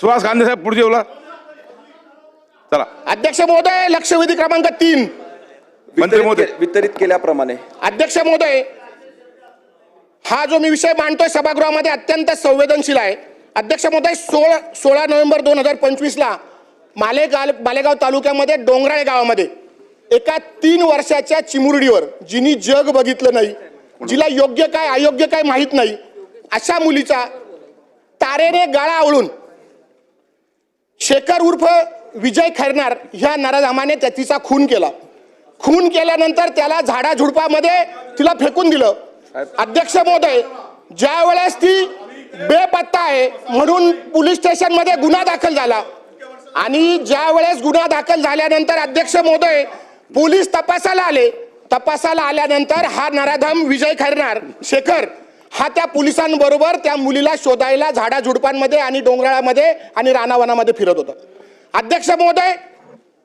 सुहास कांदे साहेब पुढचे बोला. चला अध्यक्ष महोदय, लक्षवेधी क्रमांक 3 मंत्री महोदय. वितरित केल्याप्रमाणे अध्यक्ष महोदय, हा जो मी विषय मांडतोय सभागृहामध्ये अत्यंत संवेदनशील आहे. अध्यक्ष महोदय, 16 नोव्हेंबर 2025 ला मालेगाव तालुक्यामध्ये डोंगराळे गावामध्ये एका 3 वर्षाच्या चिमुरडीवर, जिनी जग बघितलं नाही, जिला योग्य काय अयोग्य काय माहित नाही, अशा मुलीचा तारेने गळा आवळून शेखर उर्फ विजय खैरनार ह्या नराधामाने तिचा खून केला. खून केल्यानंतर त्याला झाडाझुडपामध्ये तिला फेकून दिलं. अध्यक्ष महोदय, ज्या वेळेस ती बेपत्ता आहे म्हणून पोलीस स्टेशन मध्ये गुन्हा दाखल झाला आणि ज्या वेळेस गुन्हा दाखल झाल्यानंतर अध्यक्ष महोदय पोलीस तपासाला आल्यानंतर हा नराधम विजय खैरनार शेखर हा त्या पोलिसांबरोबर त्या मुलीला शोधायला झाडाझुडपांमध्ये आणि डोंगराळामध्ये आणि रानावनामध्ये फिरत होता. अध्यक्ष महोदय,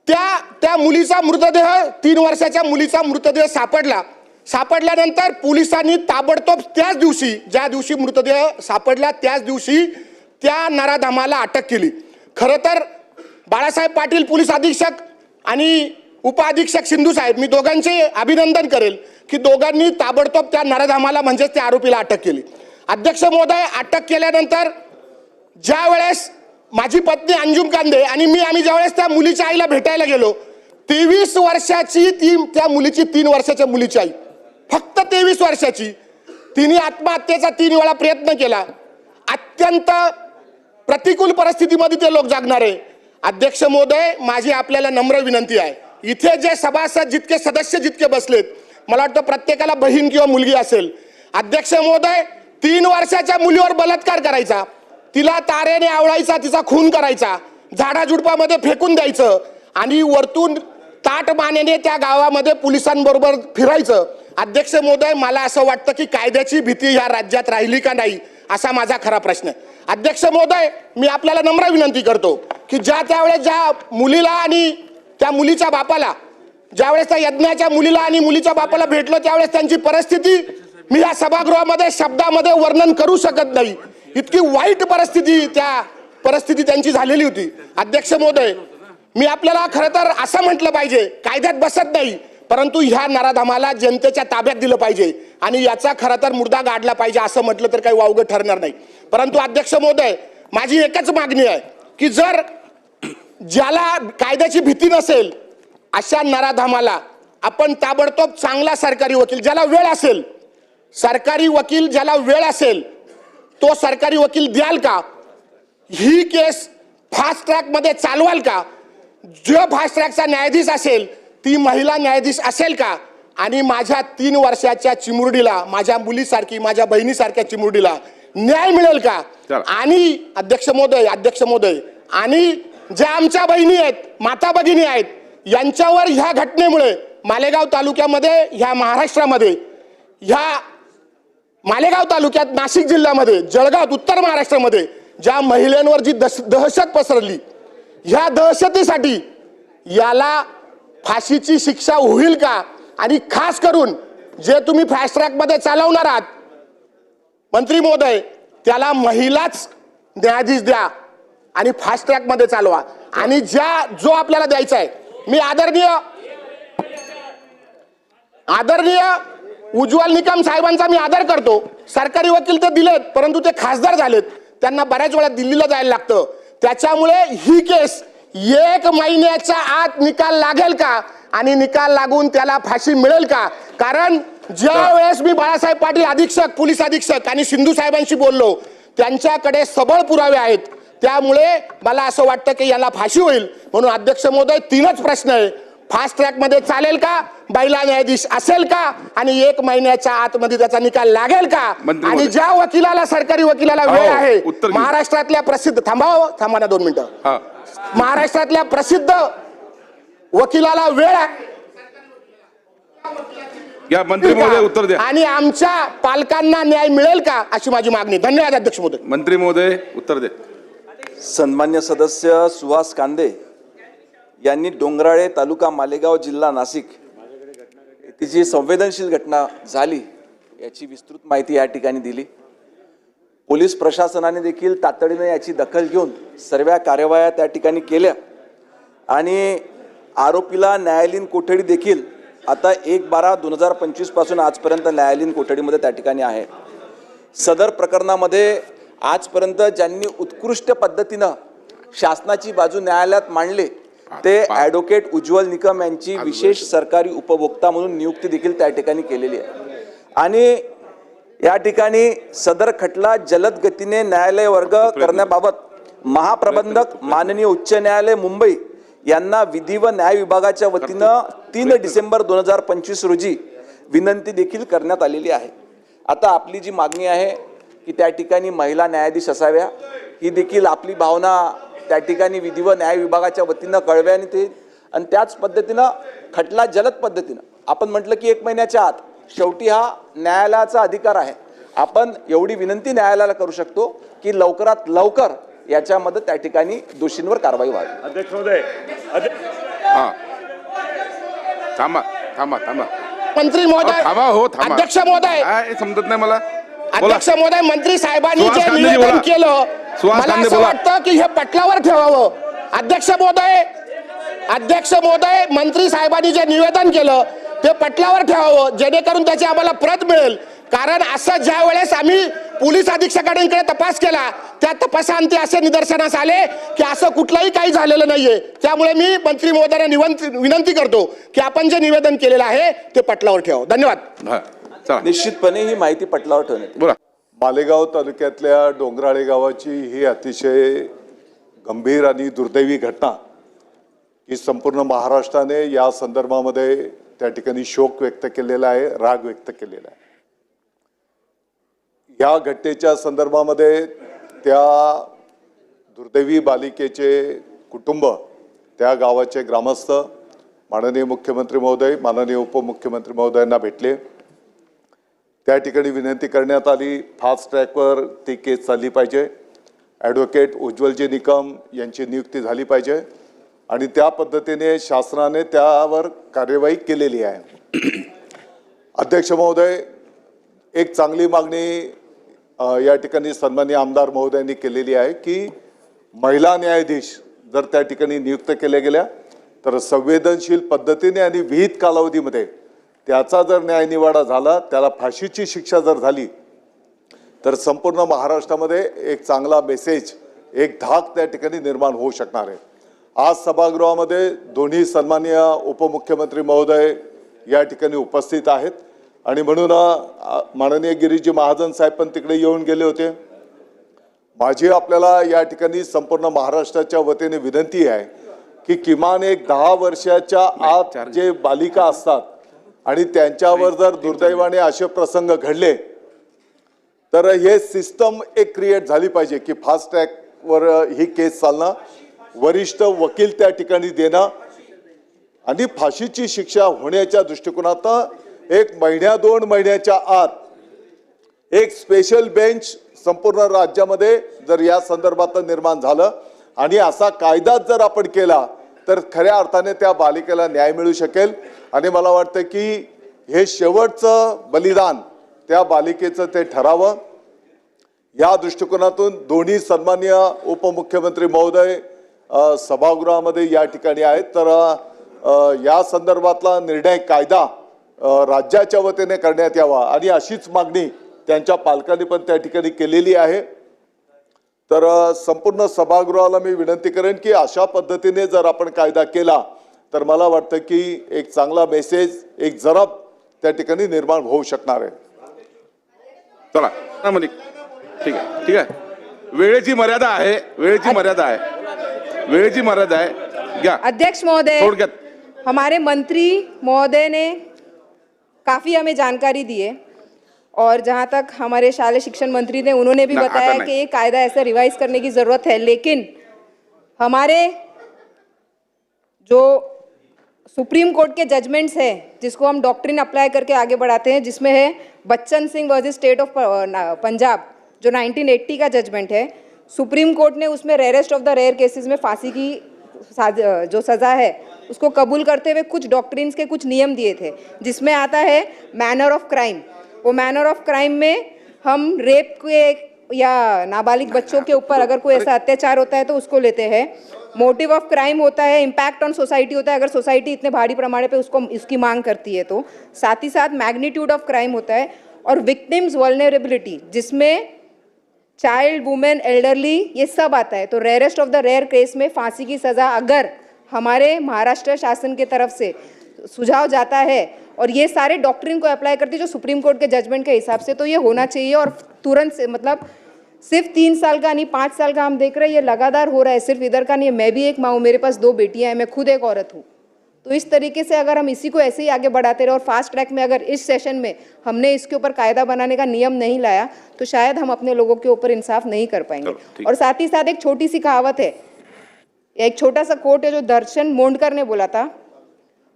त्या मुलीचा मृतदेह 3 वर्षाच्या मुलीचा मृतदेह सापडल्यानंतर पोलिसांनी ताबडतोब त्याच दिवशी, ज्या दिवशी मृतदेह सापडला त्याच दिवशी त्या नराधमाला अटक केली. खरं तर बाळासाहेब पाटील पोलीस अधीक्षक आणि उपअधीक्षक सिंधू साहेब, मी दोघांचे अभिनंदन करेल की दोघांनी ताबडतोब त्या नराधमाला म्हणजेच त्या आरोपीला अटक केली. अध्यक्ष महोदय, अटक केल्यानंतर ज्या वेळेस माझी पत्नी अंजुम कांदे आणि आम्ही ज्यावेळेस त्या मुलीच्या आईला भेटायला गेलो, 23 वर्षाची त्या मुलीची, 3 वर्षाच्या मुलीची आई, फक्त 23 वर्षाची, तिने आत्महत्येचा 3 वेळा प्रयत्न केला. अत्यंत प्रतिकूल परिस्थितीमध्ये ते लोक जागणार आहे. अध्यक्ष महोदय, माझी आपल्याला नम्र विनंती आहे, इथे जे सभासद जितके सदस्य जितके बसलेत, मला वाटतं प्रत्येकाला बहीण किंवा मुलगी असेल. अध्यक्ष महोदय, 3 वर्षाच्या मुलीवर बलात्कार करायचा, तिला तारेने आवळायचा, तिचा खून करायचा, झाडाझुडपामध्ये फेकून द्यायचं आणि वरतून ताटमानेने त्या गावामध्ये पोलिसांबरोबर फिरायचं. अध्यक्ष महोदय, मला असं वाटतं की कायद्याची भीती ह्या राज्यात राहिली का नाही असा माझा खरा प्रश्न आहे. अध्यक्ष महोदय, मी आपल्याला नम्र विनंती करतो की त्यावेळेस ज्या मुलीला आणि त्या मुलीच्या बापाला, ज्यावेळेस त्या यज्ञाच्या मुलीला आणि मुलीच्या बापाला भेटलो त्यावेळेस त्यांची परिस्थिती मी या सभागृहामध्ये शब्दामध्ये वर्णन करू शकत नाही. इतकी वाईट परिस्थिती त्यांची झालेली होती. अध्यक्ष महोदय, मी आपल्याला खरं तर असं म्हटलं पाहिजे, कायद्यात बसत नाही, परंतु ह्या नराधमाला जनतेच्या ताब्यात दिलं पाहिजे आणि याचा खरं तर मुर्दा गाडला पाहिजे असं म्हटलं तर काही वावगं ठरणार नाही. परंतु अध्यक्ष महोदय, माझी एकच मागणी आहे की जर ज्याला कायद्याची भीती नसेल अशा नराधमाला आपण ताबडतोब चांगला सरकारी वकील, ज्याला वेळ असेल, सरकारी वकील ज्याला वेळ असेल तो सरकारी वकील द्याल का? ही केस फास्ट ट्रॅक मध्ये चालवाल का? जो फास्ट ट्रॅकचा न्यायाधीश असेल ती महिला न्यायाधीश असेल का? आणि माझ्या 3 वर्षाच्या चिमुरडीला, माझ्या मुलीसारखी, माझ्या बहिणीसारख्या चिमुरडीला न्याय मिळेल का? आणि अध्यक्ष महोदय, आणि ज्या आमच्या बहिणी आहेत, माता भगिनी आहेत, यांच्यावर ह्या घटनेमुळे मालेगाव तालुक्यामध्ये, ह्या महाराष्ट्रामध्ये, ह्या मालेगाव तालुक्यात, नाशिक जिल्ह्यामध्ये, जळगाव, उत्तर महाराष्ट्रामध्ये ज्या महिलांवर जी दहशत पसरली, ह्या दहशतीसाठी याला फाशीची शिक्षा होईल का? आणि खास करून जे तुम्ही फास्ट ट्रॅक मध्ये चालवणार आहात मंत्री महोदय, त्याला महिलाच न्यायाधीश द्या आणि फास्ट ट्रॅक मध्ये चालवा. आणि जो आपल्याला द्यायचा आहे, मी आदरणीय उज्ज्वल निकम साहेबांचा मी आदर करतो. सरकारी वकील तर दिलेत, परंतु ते खासदार झालेत, त्यांना बऱ्याच वेळा दिल्लीला जायला लागतं. त्याच्यामुळे ही केस 1 महिन्याच्या आत निकाल लागेल का आणि निकाल लागून त्याला फाशी मिळेल का? कारण ज्या वेळेस मी बाळासाहेब पाटील अधीक्षक, पोलीस अधीक्षक आणि सिंधू साहेबांशी बोललो, त्यांच्याकडे सबळ पुरावे आहेत. त्यामुळे मला असं वाटतं की याला फाशी होईल. म्हणून अध्यक्ष महोदय, 3च प्रश्न आहे, फास्ट ट्रॅक मध्ये चालेल का? महिला न्यायाधीश असेल का? आणि 1 महिन्याच्या आतमध्ये त्याचा निकाल लागेल का? आणि ज्या वकिलाला, सरकारी वकिलाला वेळ आहे, महाराष्ट्रातल्या प्रसिद्ध, थांबा ना 2 मिनिटं, महाराष्ट्रातल्या प्रसिद्ध वकिलाला वेळ आहे, या मंत्री महोदय उत्तर द्या. आणि आमच्या पालकांना न्याय मिळेल का अशी माझी मागणी. धन्यवाद अध्यक्ष महोदय. मंत्री महोदय उत्तर द्या. सन्मान्य सदस्य सुहास कांदे यांनी डोंगराळे तालुका मालेगाव जिल्हा नाशिक येथे जी संवेदनशील घटना झाली याची विस्तृत माहिती या ठिकाणी दिली. पोलीस प्रशासनाने देखील तातडीने याची दखल घेऊन सर्व कार्यवाह्या त्या ठिकाणी केल्या आणि आरोपीला न्यायालयीन कोठडी देखील आता 1/12/2025 पासून आजपर्यंत न्यायालयीन कोठडीमध्ये त्या ठिकाणी आहे. सदर प्रकरणामध्ये आजपर्यंत ज्यांनी उत्कृष्ट पद्धतीनं शासनाची बाजू न्यायालयात मांडले ते ॲडव्होकेट उज्ज्वल निकम यांची विशेष सरकारी उपभोक्ता म्हणून नियुक्ती देखील त्या ठिकाणी केलेली आहे आणि या ठिकाणी सदर खटला जलद गतीने न्यायालय वर्ग करण्याबाबत महाप्रबंधक माननीय उच्च न्यायालय मुंबई यांना विधी व न्याय विभागाच्या वतीनं 3 डिसेंबर 2025 रोजी विनंती देखील करण्यात आलेली आहे. आता आपली जी मागणी आहे की त्या ठिकाणी महिला न्यायाधीश असाव्या ही देखील आपली भावना त्या ठिकाणी विधी व न्याय विभागाच्या वतीनं कळवण्यात येईल आणि त्याच पद्धतीनं खटला जलद पद्धतीनं आपण म्हटलं की 1 महिन्याच्या आत शेवटी हा न्यायालयाचा अधिकार आहे. आपण एवढी विनंती न्यायालयाला करू शकतो की लवकरात लवकर याच्यामध्ये त्या ठिकाणी दोषींवर कारवाई व्हावी. अध्यक्ष महोदय हा थांबा थांबा थांबा मंत्री महोदय, थांबा हो थांबा. अध्यक्ष महोदय, काय समजत नाही मला. बोला. अध्यक्ष महोदय, मंत्री साहेबांनी सुहास जे कांदेजी निवेदन बोला. केलं सुहास मला कांदे असं बोला. वाटतं की हे पटलावर ठेवावं. अध्यक्ष महोदय, मंत्री साहेबांनी जे निवेदन केलं ते पटलावर ठेवावं जेणेकरून त्याची आम्हाला प्रत मिळेल. कारण असं ज्या वेळेस आम्ही पोलीस अधीक्षकांकडे तपास केला त्या तपासांती असे निदर्शनास आले की असं कुठलंही काही झालेलं नाहीये. त्यामुळे मी मंत्री महोदयांना विनंती करतो की आपण जे निवेदन केलेलं आहे ते पटलावर ठेवावं. धन्यवाद. हा, चला निश्चितपणे ही माहिती पटलावर ठेवण्यात येईल. बोला. मालेगाव तालुक्यातल्या डोंगराळे गावाची ही अतिशय गंभीर आणि दुर्दैवी घटना ही संपूर्ण महाराष्ट्राने या संदर्भामध्ये त्या ठिकाणी शोक व्यक्त केलेला आहे, राग व्यक्त केलेला आहे. या घटनेच्या संदर्भामध्ये त्या दुर्दैवी बालिकेचे कुटुंब, त्या गावाचे ग्रामस्थ माननीय मुख्यमंत्री महोदय, माननीय उपमुख्यमंत्री महोदयांना भेटले. त्या ठिकाणी विनंती करण्यात आली फास्ट ट्रॅकवर ती केस चालली पाहिजे, ॲडव्होकेट उज्ज्वलजी निकम यांची नियुक्ती झाली पाहिजे आणि त्या पद्धतीने शासनाने त्यावर कार्यवाही केलेली आहे. अध्यक्ष महोदय, एक चांगली मागणी या ठिकाणी सन्माननीय आमदार महोदयांनी केलेली आहे की महिला न्यायाधीश जर त्या ठिकाणी नियुक्त केल्या गेल्या तर संवेदनशील पद्धतीने आणि विहित कालावधीमध्ये त्याचा जर न्यायनिवाडा झाला, त्याला फाशीची शिक्षा जर झाली तर संपूर्ण महाराष्ट्रामध्ये एक चांगला मेसेज, एक धाक त्या ठिकाणी निर्माण होऊ शकणार आहे. आज सभागृहामध्ये दोन्ही सन्माननीय उपमुख्यमंत्री महोदय या ठिकाणी उपस्थित आहेत आणि म्हणून माननीय गिरीजी महाजन साहेब पण तिकडे येऊन गेले होते. माझी आपल्याला या ठिकाणी संपूर्ण महाराष्ट्राच्या वतीने विनंती आहे की किमान एक 10 वर्षाच्या आत जे बालिका असतात आणि त्यांच्यावर जर दुर्दैवाने असे प्रसंग घडले तर हे सिस्टम एक क्रिएट झाली पाहिजे की फास्ट ट्रॅकवर ही केस चालणं, वरिष्ठ वकील त्या ठिकाणी देणं आणि फाशीची शिक्षा होण्याच्या दृष्टिकोनातून 1 महिन्या 2 महिन्याच्या आत एक स्पेशल बेंच संपूर्ण राज्यामध्ये जर या संदर्भात निर्माण झालं आणि असा कायदाच जर आपण केला तर खऱ्या अर्थाने त्या बालिकेला न्याय मिळू शकेल. आणि मला वाटतं की हे शेवटचं बलिदान त्या बालिकेचं ते ठरावं. या दृष्टिकोनातून दोन्ही सन्माननीय उपमुख्यमंत्री महोदय सभागृहामध्ये या ठिकाणी आहेत. तर या संदर्भातला निर्णय कायदा राज्याच्या वतीने करण्यात यावा आणि अशीच मागणी त्यांच्या पालकांनी पण त्या ठिकाणी केलेली आहे. तर संपूर्ण सभागृहाला मी विनंती करेन की अशा पद्धतीने जर आपण कायदा केला तर मला वाटतं की एक चांगला मेसेज, एक जरब त्या ठिकाणी निर्माण होऊ शकणार आहे. चला हा, मलिक ठीक आहे ठीक आहे. वेळेची मर्यादा आहे, वेळेची मर्यादा आहे, वेळेची मर्यादा आहे. घ्या अध्यक्ष महोदय, थोडक्यात हमारे मंत्री महोदय ने काफ़ी हमें जानकारी दी है और जहाँ तक हमारे शालेय शिक्षण मंत्री ने उन्होंने भी बताया कि ये कायदा ऐसा रिवाइज करने की ज़रूरत है. लेकिन हमारे जो सुप्रीम कोर्ट के जजमेंट्स हैं जिसको हम डॉक्ट्रिन अप्लाई करके आगे बढ़ाते हैं, जिसमें है Bachan Singh versus State of Punjab जो 1980 का जजमेंट है. सुप्रीम कोर्ट ने उसमें rarest of the rare cases में फांसी की जो सज़ा है उसको कबूल करते हुए कुछ डॉक्ट्रिन्स के कुछ नियम दिए थे, जिसमें आता है मैनर ऑफ क्राइम. वो मैनर ऑफ क्राइम में हम रेप के या नाबालिग बच्चों के ऊपर अगर कोई ऐसा अत्याचार होता है तो उसको लेते हैं। मोटिव ऑफ क्राइम होता है, इम्पैक्ट ऑन सोसाइटी होता है, अगर सोसाइटी इतने भारी पैमाने पे उसको इसकी मांग करती है तो। साथ ही साथ मैग्नीट्यूड ऑफ क्राइम होता है और विक्टिम्स वल्नरेबिलिटी, जिसमें चाइल्ड, वुमेन, एल्डरली, ये सब आता है। तो रेयरेस्ट ऑफ द रेयर केस में फांसी की सज़ा अगर हमारे महाराष्ट्र शासन के तरफ से सुझाव जाता है और ये सारे डॉक्ट्रिन को अप्लाई करती है जो सुप्रीम कोर्ट के जजमेंट के हिसाब से, तो ये होना चाहिए। और तुरंत से, मतलब सिर्फ 3 साल का नहीं, 5 साल का हम देख रहे हैं, ये लगातार हो रहा है, सिर्फ इधर का नहीं है। मैं भी एक माँ हूँ, मेरे पास 2 बेटियाँ हैं, मैं खुद एक औरत हूँ। तो इस तरीके से अगर हम इसी को ऐसे ही आगे बढ़ाते रहे और फास्ट ट्रैक में अगर इस सेशन में हमने इसके ऊपर कायदा बनाने का नियम नहीं लाया तो शायद हम अपने लोगों के ऊपर इंसाफ नहीं कर पाएंगे। और साथ ही साथ एक छोटी सी कहावत है, एक छोटा सा कोट है जो दर्शन मोंडकर ने बोला था,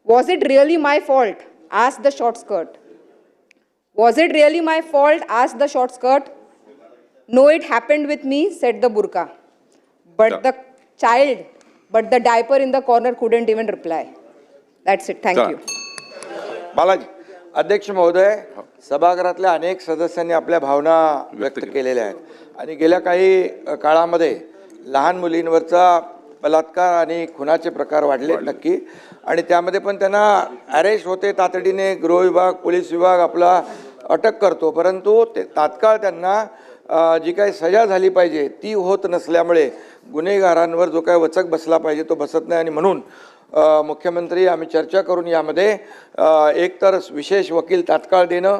was it really my fault, ask the short skirt. Was it really my fault, ask the short skirt. No it happened with me, said the burqa. But the child, but the diaper in the corner couldn't even reply. That's it. Thank you. Balaji, अध्यक्ष महोदय, सभागृहातल्या अनेक सदस्यांनी आपल्या भावना व्यक्त केलेल्या आहेत आणि गेल्या काही काळामध्ये लहान मुलींवरचा बलात्कार आणि खुनाचे प्रकार वाढले नक्की, आणि त्यामध्ये पण त्यांना अरेस्ट होते तातडीने, गृह विभाग, पोलीस विभाग आपला अटक करतो, परंतु ते तात्काळ त्यांना जी काही सजा झाली पाहिजे ती होत नसल्यामुळे गुन्हेगारांवर जो काही वचक बसला पाहिजे तो बसत नाही। आणि म्हणून मुख्यमंत्री आम्ही चर्चा करून यामध्ये एकतर विशेष वकील तात्काळ देणं,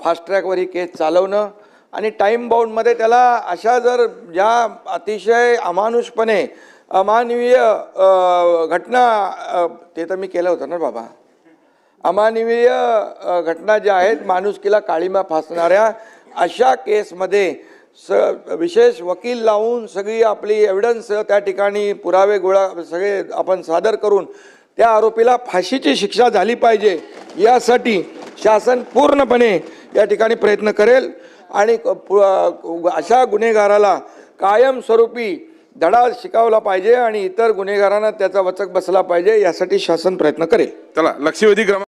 फास्ट ट्रॅकवर ही केस चालवणं आणि टाईम बाउंडमध्ये त्याला अशा जर ज्या अतिशय अमानुषपणे अमानवीय घटना, ते तर मी केलं होतं ना बाबा, अमानवीय घटना ज्या आहेत, माणुसकीला काळीमा फासणाऱ्या अशा केसमध्ये विशेष वकील लावून सगळी आपली एव्हिडन्स त्या ठिकाणी पुरावे गोळा सगळे आपण सादर करून त्या आरोपीला फाशीची शिक्षा झाली पाहिजे यासाठी शासन पूर्णपणे या ठिकाणी प्रयत्न करेल आणि अशा गुन्हेगाराला कायमस्वरूपी धडा शिकवला पाहिजे आणि इतर गुन्हेगारांना त्याचा वचक बसला पाहिजे यासाठी शासन प्रयत्न करेल। चला, लक्षवेधी क्रमांक